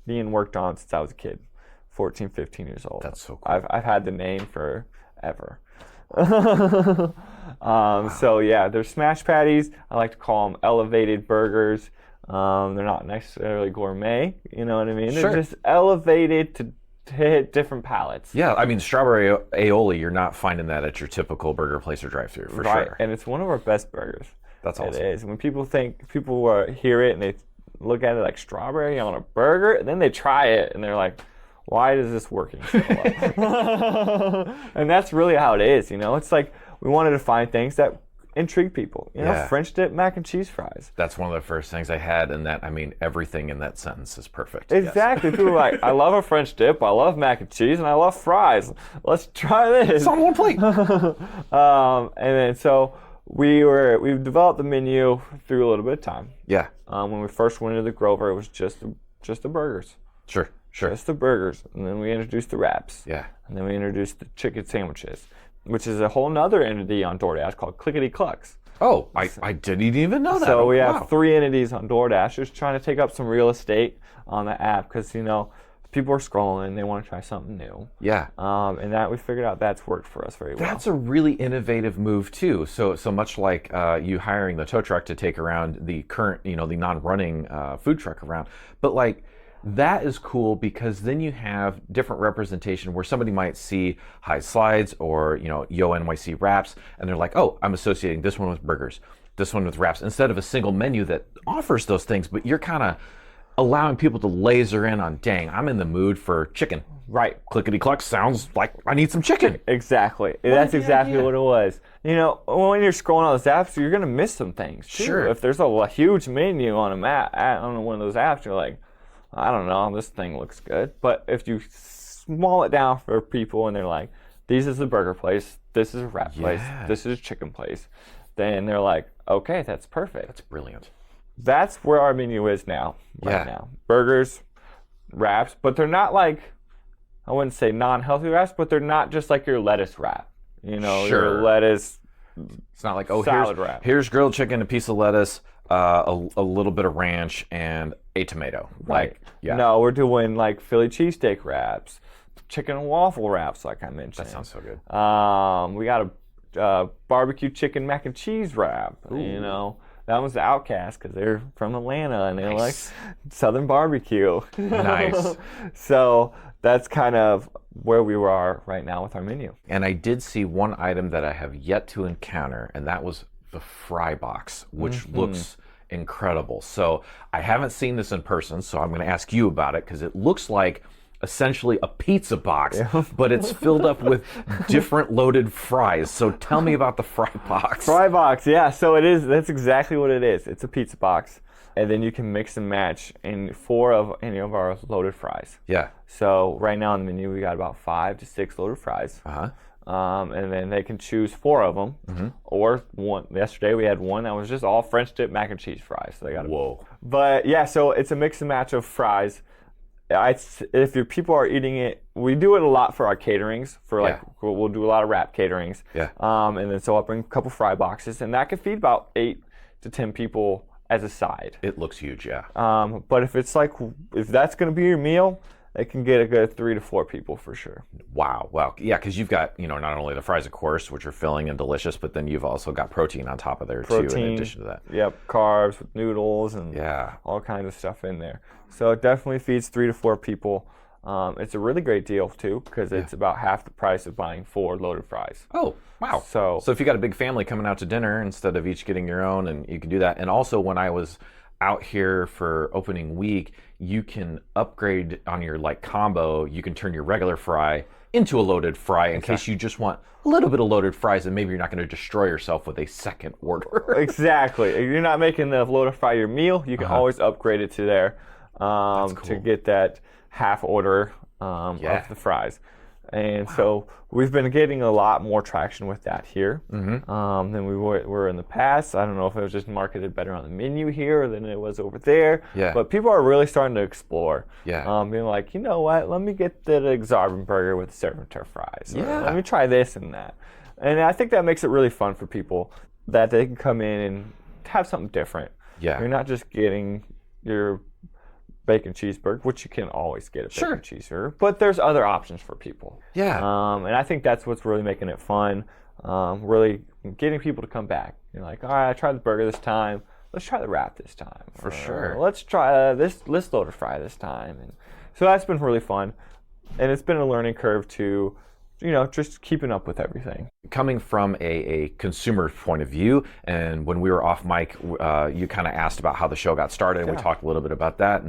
being worked on since I was a kid, 14, 15 years old. That's so cool. I've had the name forever. So yeah, they're smash patties. I like to call them elevated burgers. They're not necessarily gourmet, you know what I mean? Sure. They're just elevated to hit different palates. Yeah, I mean, strawberry aioli, you're not finding that at your typical burger place or drive-thru, for sure. And it's one of our best burgers. That's awesome. It is. When people hear it and they look at it like strawberry on a burger, and then they try it and they're like, why is this working so well? And that's really how it is, you know? It's like we wanted to find things that intrigue people. You know, French dip mac and cheese fries. That's one of the first things I had, and that, I mean, everything in that sentence is perfect. Exactly. Yes. People are like, I love a French dip, I love mac and cheese, and I love fries. Let's try this. It's on one plate. And then so we've developed the menu through a little bit of time. Yeah. When we first went into the Grover, it was just the burgers. Sure. Just the burgers. And then we introduced the wraps. Yeah. And then we introduced the chicken sandwiches, which is a whole nother entity on DoorDash called Clickety Clucks. Oh, I didn't even know that. So we have 3 entities on DoorDash, just trying to take up some real estate on the app because, you know, people are scrolling, they want to try something new. Yeah. And that we figured out that's worked for us very well. That's a really innovative move too. So much like you hiring the tow truck to take around the current, you know, the non-running food truck around, but like, that is cool because then you have different representation where somebody might see Hyde Slydes or, you know, Yo NYC wraps, and they're like, oh, I'm associating this one with burgers, this one with wraps, instead of a single menu that offers those things, but you're kind of allowing people to laser in on, dang, I'm in the mood for chicken. Right. Clickety cluck sounds like I need some chicken. Exactly. That's exactly what it was. You know, when you're scrolling on those apps, you're going to miss some things too. Sure. If there's a huge menu on one of those apps, you're like, I don't know, this thing looks good. But if you small it down for people and they're like, this is the burger place, this is a wrap place, this is a chicken place, then they're like, okay, that's perfect. That's brilliant. That's where our menu is now, right now. Burgers, wraps, but they're not like, I wouldn't say non-healthy wraps, but they're not just like your lettuce wrap. You know, your lettuce. It's not like, oh, salad wrap. Here's grilled chicken, a piece of lettuce, a little bit of ranch, and a tomato. Right. No, we're doing like Philly cheesesteak wraps, chicken and waffle wraps, like I mentioned. That sounds so good. We got a barbecue chicken mac and cheese wrap. Ooh. You know, that was the Outcast because they're from Atlanta and they like Southern barbecue. Nice. So that's kind of where we are right now with our menu. And I did see one item that I have yet to encounter, and that was the fry box, which looks incredible. So I haven't seen this in person, so I'm going to ask you about it because it looks like essentially a pizza box, but it's filled up with different loaded fries. So tell me about the fry box. Fry box, yeah. So it is. That's exactly what it is. It's a pizza box, and then you can mix and match in 4 of any of our loaded fries. Yeah. So right now on the menu, we got about 5 to 6 loaded fries. And then they can choose 4 of them, or one. Yesterday we had one that was just all French dip mac and cheese fries. So they got But yeah, so it's a mix and match of fries. If your people are eating it, we do it a lot for our caterings. We'll do a lot of wrap caterings. Yeah. And then so I'll bring a couple fry boxes, and that can feed about 8 to 10 people as a side. It looks huge, yeah. But if that's going to be your meal, it can get a good 3 to 4 people for sure. Wow. Yeah, because you've got, you know, not only the fries, of course, which are filling and delicious, but then you've also got protein on top of there too, in addition to that. Yep, carbs with noodles and all kinds of stuff in there. So it definitely feeds 3 to 4 people. It's a really great deal too because it's about half the price of buying 4 loaded fries. Oh, wow. So if you got a big family coming out to dinner, instead of each getting your own, and you can do that. And also when I was out here for opening week, you can upgrade on your like combo. You can turn your regular fry into a loaded fry in case you just want a little bit of loaded fries, and maybe you're not going to destroy yourself with a second order. Exactly. If you're not making the loaded fry your meal, you can always upgrade it to there to get that half order of the fries. And so we've been getting a lot more traction with that here than we were in the past. I don't know if it was just marketed better on the menu here than it was over there. Yeah. But people are really starting to explore. Yeah. Being like, you know what? Let me get the exorbitant burger with servitor fries. Yeah. Let me try this and that. And I think that makes it really fun for people that they can come in and have something different. Yeah. You're not just getting your bacon cheeseburger, which you can always get a bacon cheeseburger, but there's other options for people. Yeah. And I think that's what's really making it fun, really getting people to come back. You're like, all right, I tried the burger this time. Let's try the wrap this time. For sure. Let's try this loader fry this time. And so that's been really fun. And it's been a learning curve to, just keeping up with everything. Coming from a consumer point of view, and when we were off mic, you kind of asked about how the show got started, and we talked a little bit about that.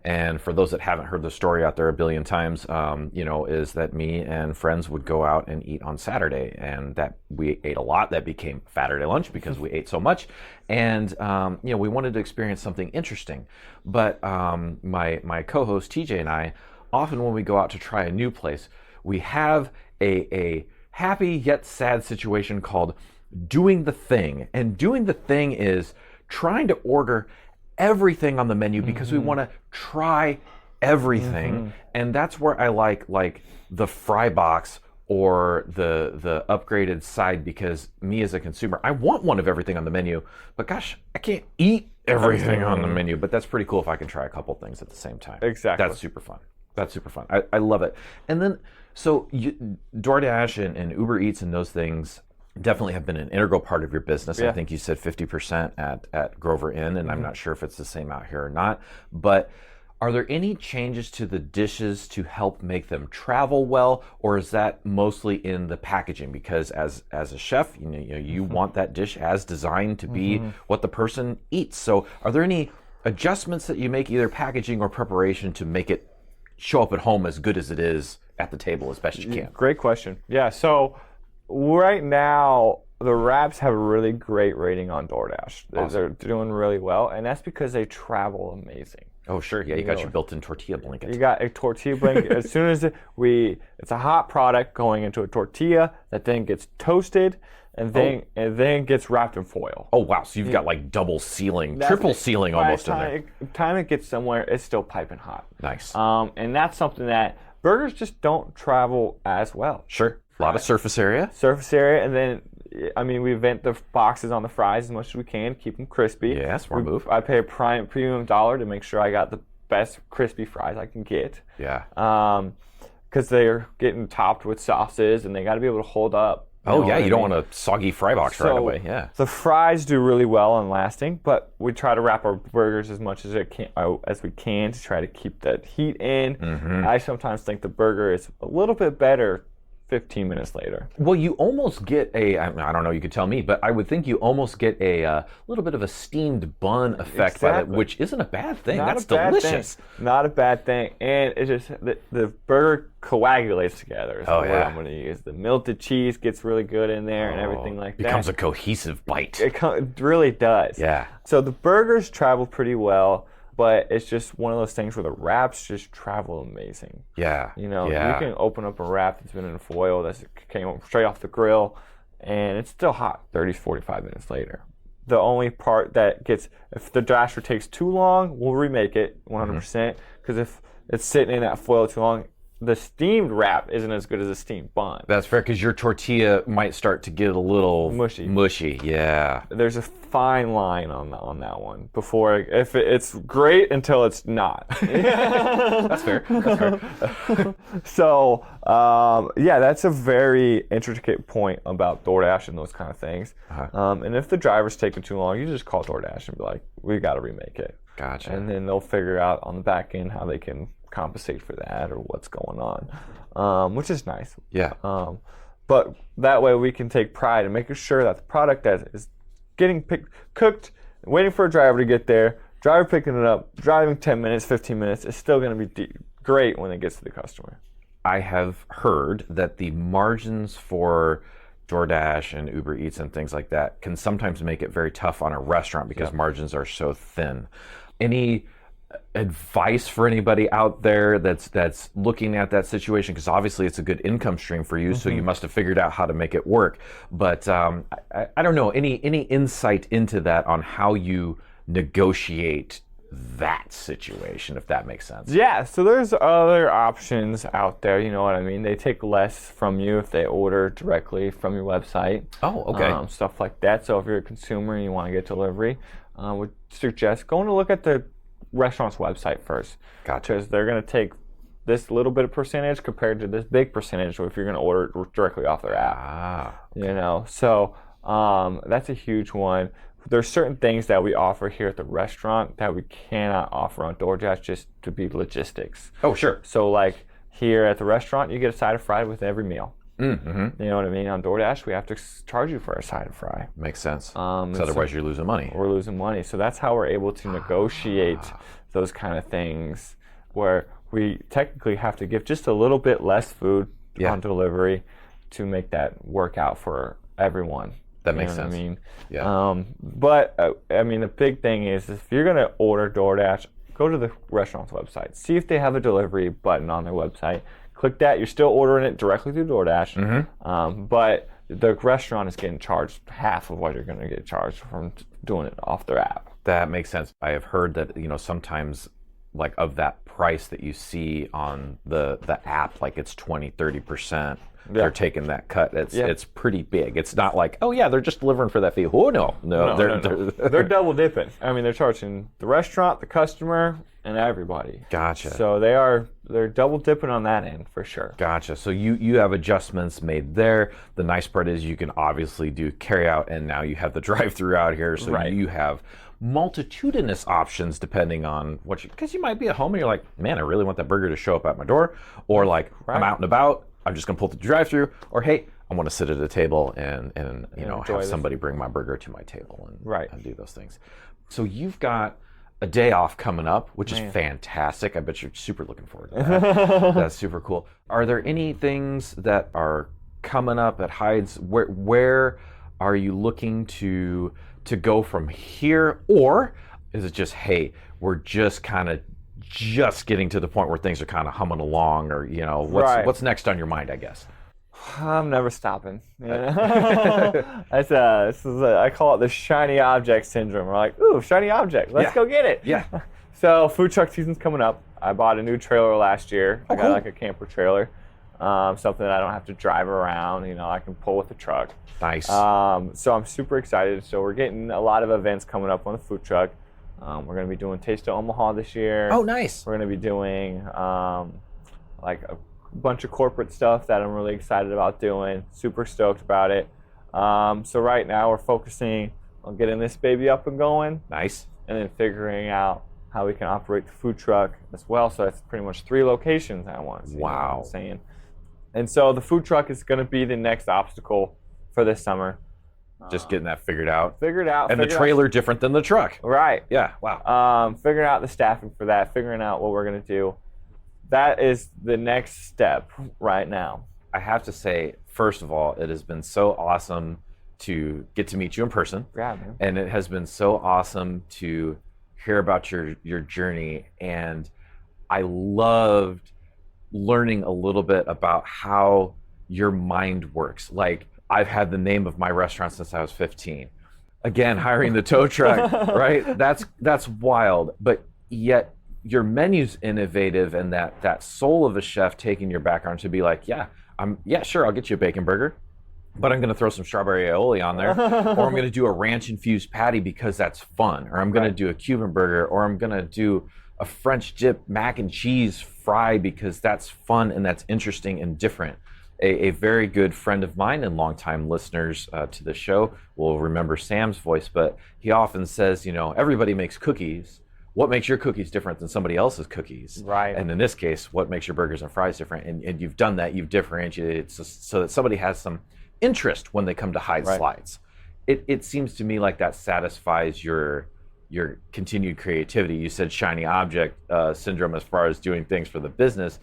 And for those that haven't heard the story out there a billion times, is that me and friends would go out and eat on Saturday, and that we ate a lot. That became Saturday lunch because we ate so much, and we wanted to experience something interesting. But my co-host TJ and I, often when we go out to try a new place, we have a happy yet sad situation called doing the thing. And doing the thing is trying to order everything on the menu because we want to try everything. And that's where I like the fry box or the upgraded side, because me as a consumer, I want one of everything on the menu, but gosh, I can't eat everything on the menu. But that's pretty cool if I can try a couple things at the same time. Exactly. That's super fun. I love it. And then, so DoorDash and Uber Eats and those things definitely have been an integral part of your business. I think you said 50% at Grover Inn, and I'm not sure if it's the same out here or not. But are there any changes to the dishes to help make them travel well, or is that mostly in the packaging? Because as a chef, you want that dish as designed to be what the person eats. So are there any adjustments that you make, either packaging or preparation, to make it show up at home as good as it is at the table as best you can? Great question. Yeah, so right now the wraps have a really great rating on DoorDash. Awesome. They're doing really well, and that's because they travel amazing. Oh, sure. Yeah, you got your built-in tortilla blanket. You got a tortilla blanket. As soon as it's a hot product going into a tortilla that then gets toasted and then gets wrapped in foil. Oh, wow. So you've got like double sealing, triple sealing almost in there. By the time it gets somewhere, it's still piping hot. Nice. And that's something that burgers just don't travel as well. Sure. A lot of surface area. And then, we vent the boxes on the fries as much as we can, keep them crispy. Yeah, smart move. I pay a premium dollar to make sure I got the best crispy fries I can get. Yeah. Because they're getting topped with sauces, and they got to be able to hold up. You don't want a soggy fry box right away. Yeah. The fries do really well on lasting, but we try to wrap our burgers as much as we can to try to keep that heat in. I sometimes think the burger is a little bit better 15 minutes later. Well, you almost get I don't know, you could tell me, but I would think you almost get a little bit of a steamed bun effect by it, which isn't a bad thing. That's delicious. Not a bad thing. And it's just the burger coagulates together is the word I'm going to use. The melted cheese gets really good in there and everything like that. Becomes a cohesive bite. It really does. Yeah. So the burgers travel pretty well, but it's just one of those things where the wraps just travel amazing. Yeah. You can open up a wrap that's been in foil that came straight off the grill, and it's still hot 30, 45 minutes later. The only part that if the dasher takes too long, we'll remake it 100%, because if it's sitting in that foil too long, the steamed wrap isn't as good as a steamed bun. That's fair, because your tortilla might start to get a little mushy. Yeah. There's a fine line on that one. If it's great until it's not. That's fair. So, that's a very intricate point about DoorDash and those kind of things. And if the driver's taking too long, you just call DoorDash and be like, we got to remake it. Gotcha. And then they'll figure out on the back end how they can compensate for that or what's going on, which is nice. Yeah. But that way we can take pride in making sure that the product that is getting cooked, waiting for a driver to get there, driver picking it up, driving 10 minutes, 15 minutes, is still going to be great when it gets to the customer. I have heard that the margins for DoorDash and Uber Eats and things like that can sometimes make it very tough on a restaurant because margins are so thin. Any advice for anybody out there that's looking at that situation? Because obviously it's a good income stream for you, so you must have figured out how to make it work. But I don't know, any insight into that on how you negotiate that situation, if that makes sense? Yeah, so there's other options out there, you know what I mean? They take less from you if they order directly from your website. Oh, okay. Stuff like that. So if you're a consumer and you want to get delivery, would suggest going to look at the restaurant's website first. Gotcha. Because they're going to take this little bit of percentage compared to this big percentage if you're going to order it directly off their app. Ah, okay. You know, so that's a huge one. There's certain things that we offer here at the restaurant that we cannot offer on DoorDash just to be logistics. Oh, sure. So like here at the restaurant, you get a side of fry with every meal. Mm-hmm. You know what I mean? On DoorDash, we have to charge you for a side of fry. Makes sense. Otherwise you're losing money. We're losing money. So that's how we're able to negotiate those kind of things where we technically have to give just a little bit less food on delivery to make that work out for everyone. That makes sense. I mean, yeah. But I mean, the big thing is if you're gonna order DoorDash, go to the restaurant's website, see if they have a delivery button on their website. Click that. You're still ordering it directly through DoorDash, but the restaurant is getting charged half of what you're gonna get charged from doing it off their app. That makes sense. I have heard that, you know, sometimes like of that price that you see on the app, like it's 20-30%. They're taking that cut. It's pretty big. It's not like, oh yeah, they're just delivering for that fee. Oh no, they're double dipping. I mean, they're charging the restaurant, the customer, and everybody. Gotcha. So they're double dipping on that end for sure. Gotcha. So you have adjustments made there. The nice part is you can obviously do carry out, and now you have the drive-through out here. So you have multitudinous options depending on what because you might be at home and you're like, man, I really want that burger to show up at my door, or like I'm out and about, I'm just gonna pull through the drive-through, or hey, I want to sit at a table and you know have somebody bring my burger to my table and do those things. So you've got a day off coming up, which is fantastic. I bet you're super looking forward to that. That's super cool. Are there any things that are coming up at Hyde's? Where are you looking to go from here, or is it just, hey, we're just kind of just getting to the point where things are kind of humming along, or you know, what's next on your mind, I guess? I'm never stopping. You know? I call it the shiny object syndrome. We're like, ooh, shiny object, let's go get it. Yeah. So food truck season's coming up. I bought a new trailer last year. I got cool. like a camper trailer, something that I don't have to drive around. You know, I can pull with the truck. Nice. So I'm super excited. So we're getting a lot of events coming up on the food truck. We're going to be doing Taste of Omaha this year. Oh, nice. We're going to be doing like a bunch of corporate stuff that I'm really excited about doing. Super stoked about it. So right now we're focusing on getting this baby up and going. Nice. And then figuring out how we can operate the food truck as well. So that's pretty much 3 locations at once. Wow. You know what I'm saying? And so the food truck is going to be the next obstacle for this summer. Just getting that figured out. And the trailer different than the truck. Right. Yeah. Wow. Figuring out the staffing for that, figuring out what we're going to do. That is the next step right now. I have to say, first of all, it has been so awesome to get to meet you in person. Yeah, man. And it has been so awesome to hear about your journey. And I loved learning a little bit about how your mind works. Like, I've had the name of my restaurant since I was 15. Again, hiring the tow truck, right? That's wild. But yet your menu's innovative, and that soul of a chef taking your background to be like, sure, I'll get you a bacon burger, but I'm gonna throw some strawberry aioli on there, or I'm gonna do a ranch infused patty because that's fun, or I'm gonna do a Cuban burger, or I'm gonna do a French dip mac and cheese fry because that's fun and that's interesting and different. A very good friend of mine and longtime listeners to the show will remember Sam's voice, but he often says, you know, everybody makes cookies. What makes your cookies different than somebody else's cookies? Right. And in this case, what makes your burgers and fries different? And you've done that, you've differentiated so that somebody has some interest when they come to Hyde Slydes. It seems to me like that satisfies your continued creativity. You said shiny object syndrome as far as doing things for the business,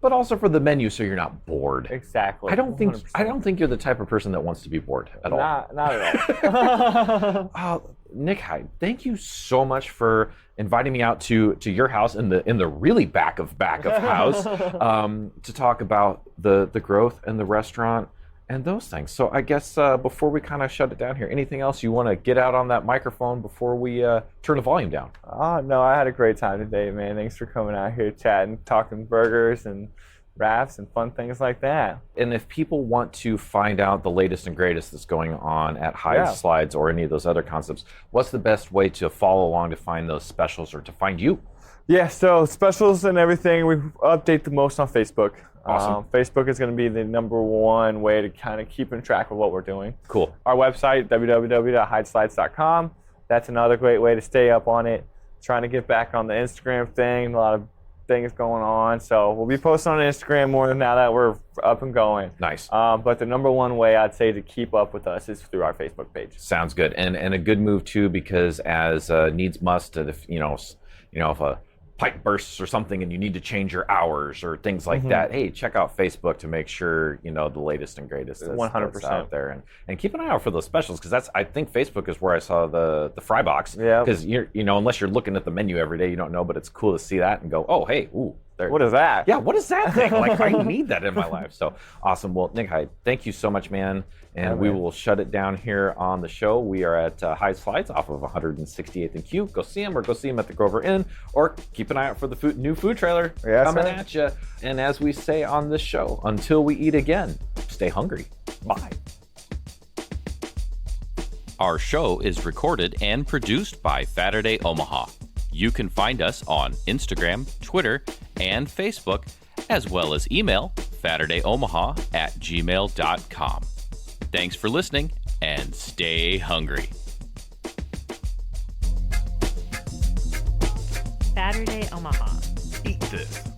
but also for the menu, so you're not bored. Exactly. I don't think you're the type of person that wants to be bored at all. Not at all. Nick Hyde, thank you so much for inviting me out to your house in the really back of house to talk about the growth and the restaurant and those things. So I guess before we kind of shut it down here, anything else you want to get out on that microphone before we turn the volume down? Oh, no, I had a great time today, man. Thanks for coming out here, chatting, talking burgers and wraps and fun things like that. And if people want to find out the latest and greatest that's going on at Hyde Slydes or any of those other concepts, what's the best way to follow along to find those specials or to find you? Yeah, so specials and everything, we update the most on Facebook. Awesome. Facebook is going to be the #1 way to kind of keep in track of what we're doing. Cool. Our website, www.hydeslydes.com. That's another great way to stay up on it. Trying to get back on the Instagram thing, a lot of things going on. So we'll be posting on Instagram more now that we're up and going. Nice. But the #1 way I'd say to keep up with us is through our Facebook page. Sounds good. And a good move too, because as needs must, if if a pipe bursts or something and you need to change your hours or things like that, hey, check out Facebook to make sure the latest and greatest that's 100% out there, and keep an eye out for those specials, because I think Facebook is where I saw the fry box. Yeah. Because unless you're looking at the menu every day, you don't know, but it's cool to see that and go, oh, hey, ooh. What is that? Yeah, what is that thing? Like, I need that in my life. So awesome. Well, Nick Hyde, thank you so much, man. And we will shut it down here on the show. We are at Hyde Slydes off of 168th and Q. Go see him, or go see him at the Grover Inn, or keep an eye out for the new food trailer coming at you. And as we say on this show, until we eat again, stay hungry. Bye. Our show is recorded and produced by Saturday Omaha. You can find us on Instagram, Twitter, and Facebook, as well as email SaturdayOmaha@gmail.com. Thanks for listening, and stay hungry. Saturday Omaha. Eat this.